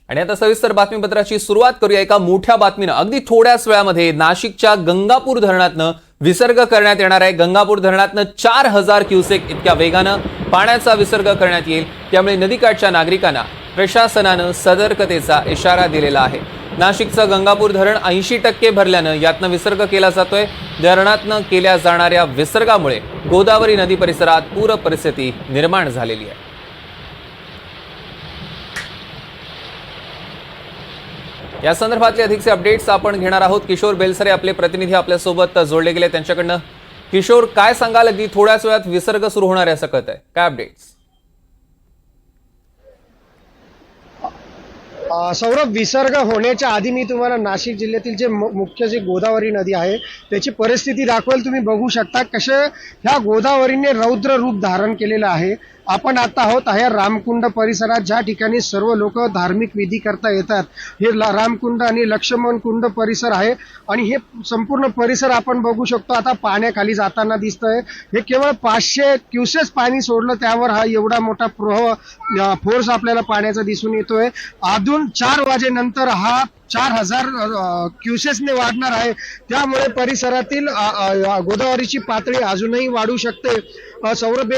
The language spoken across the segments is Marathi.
आणि आता सविस्तर बातमीपत्राची सुरुवात करूया एका मोठ्या बातमीनं। अगदी थोड्याच वेळामध्ये नाशिकच्या गंगापूर धरणातनं विसर्ग करण्यात येणार आहे। गंगापूर धरणातनं 4000 क्युसेक इतक्या वेगानं पाण्याचा विसर्ग करण्यात येईल। त्यामुळे नदीकाठच्या नागरिकांना प्रशासनानं सतर्कतेचा इशारा दिलेला आहे। नाशिकचं गंगापूर धरण 80% भरल्यानं यातनं विसर्ग केला जातोय। धरणातनं केल्या जाणाऱ्या विसर्गामुळे गोदावरी नदी परिसरात पूर परिस्थिती निर्माण झालेली आहे। या संदर्भातले अधिकचे अपडेट्स आपण घेणार आहोत। किशोर बेलसरे आपले प्रतिनिधी आपल्या सोबत जोडले गेले, त्यांच्याकडनं किशोर काय सांगाल? अगदी थोड्याच वेळात विसर्ग सुरू होणार आहे असं कळतंय, काय अपडेट्स? सौरभ, विसर्ग होण्याच्या आधी मी तुम्हाला नाशिक जिल्ह्यातील जे मुख्य जी गोदावरी नदी आहे त्याची परिस्थिती दाखवेल। तुम्ही बघू शकता कसे ह्या गोदावरीने रौद्र रूप धारण केलेलं आहे। आपण आता आहोत आहे रामकुंड परिसरात, ज्या ठिकाणी सर्व लोक धार्मिक विधी करता येतात। हे रामकुंड आणि लक्ष्मण कुंड परिसर आहे आणि हे संपूर्ण परिसर आपण बघू शकतो आता पाण्याखाली जाताना दिसतंय। हे केवळ 500 क्युसेस पाणी सोडलं त्यावर हा एवढा मोठा फोर्स आपल्याला पाण्याचा दिसून येतोय। अजून 4 वाजेनंतर हा 4000 क्युसेसने वाढणार आहे। त्यामुळे परिसरातील गोदावरीची पातळी अजूनही वाढू शकते। सौरभ,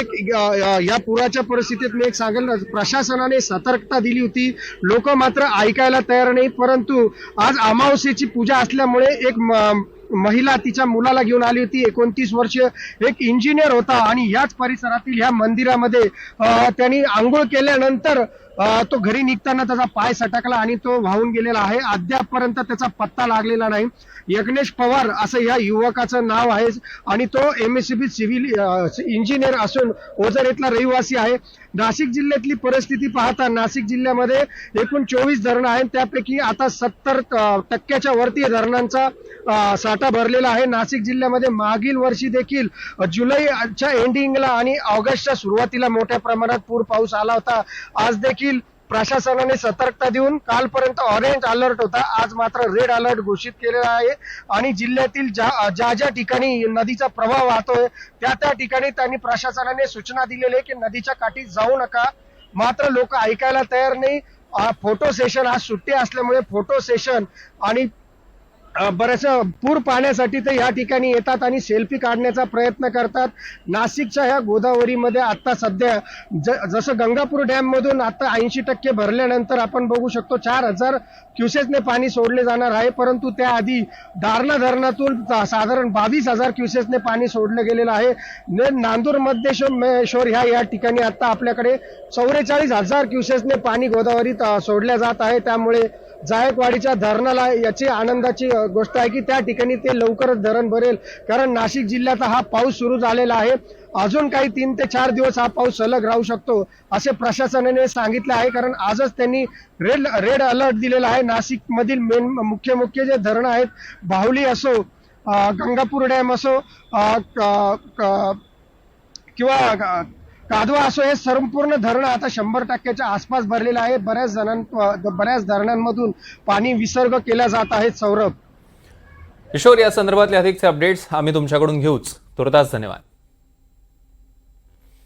या पुराच्या परिस्थितीत मी एक सांगेल, प्रशासनाने सतर्कता दिली होती, लोक मात्र ऐकायला तयार नाही। परंतु आज अमावस्येची पूजा असल्यामुळे एक महिला तिच्या मुलाला घेऊन आली होती, 29 वर्षीय एक इंजिनियर होता आणि याच परिसरातील ह्या मंदिरामध्ये त्यांनी आंघोळ केल्यानंतर तो घरी निघताना त्याचा पाय सटकला आणि तो वाहून गेलेला आहे। अद्यापपर्यंत त्याचा पत्ता लागलेला नाही। यज्ञेश पवार असं या युवकाचं नाव आहे आणि तो MSCB सिव्हिल इंजिनियर असून ओझर इथला रहिवासी आहे। नाशिक जिल्ह्यातली परिस्थिती पाहता नाशिक जिल्ह्यामध्ये एकूण 24 धरणं आहेत, त्यापैकी आता 70% वरती धरणांचा साठा भरलेला आहे। नाशिक जिल्ह्यामध्ये मागील वर्षी देखील जुलैच्या एंडिंगला आणि ऑगस्टच्या सुरुवातीला मोठ्या प्रमाणात पूर पाऊस आला होता। आज देखील प्रशासनाने सतर्कता देऊन कालपर्यंत ऑरेंज अलर्ट होता, आज मात्र रेड अलर्ट घोषित केलेला आहे आणि जिल्ह्यातील ज्या ठिकाणी नदीचा प्रवाह वाहतोय त्या ठिकाणी त्यांनी प्रशासनाने सूचना दिलेली आहे की नदीच्या काठी जाऊ नका। मात्र लोक ऐकायला तयार नाही। फोटो सेशन, आज सुट्टी असल्यामुळे फोटो सेशन आणि बरेच पूर पाहण्यासाठी ते या ठिकाणी येतात आणि सेल्फी काढण्याचा प्रयत्न करतात। नाशिकच्या ह्या गोदावरीमध्ये आता सध्या जसं गंगापूर डॅम मधून आता 80% भरल्यानंतर आपण बघू शकतो 4000 क्युसेसने पाणी सोडले जाणार आहे। परंतु त्याआधी दारणा धरणातून साधारण 22000 क्युसेसने पाणी सोडलं गेलेलं आहे। नांदूर मध्यमेश्वर या ठिकाणी आता आपल्याकडे 44000 क्युसेसने पाणी गोदावरीत सोडल्या जात आहे। त्यामुळे जायकवाडीच्या धरणाला याची आनंदाची गोष्ट आहे की त्या ठिकाणी ते लवकरच धरण भरेल, कारण नाशिक जिल्ह्यात हा पाऊस सुरू झालेला आहे। अजून काही 3 ते 4 दिवस हा पाऊस सलग राहू शकतो असे प्रशासनाने सांगितले आहे, कारण आजच त्यांनी रेड अलर्ट दिलेला आहे। नाशिक मधील मुख्य जे धरणं आहेत, बाहुली असो, गंगापूर डॅम असो किंवा कादवा असो, हे संपूर्ण धरण आता 100%च्या आसपास भरलेलं आहे। बऱ्याच धरणांमधून पाणी विसर्ग केला जात आहे। सौरभ, किशोर, या संदर्भातले अधिकचे अपडेट्स आम्ही तुमच्याकडून घेऊच। तुर्तास धन्यवाद।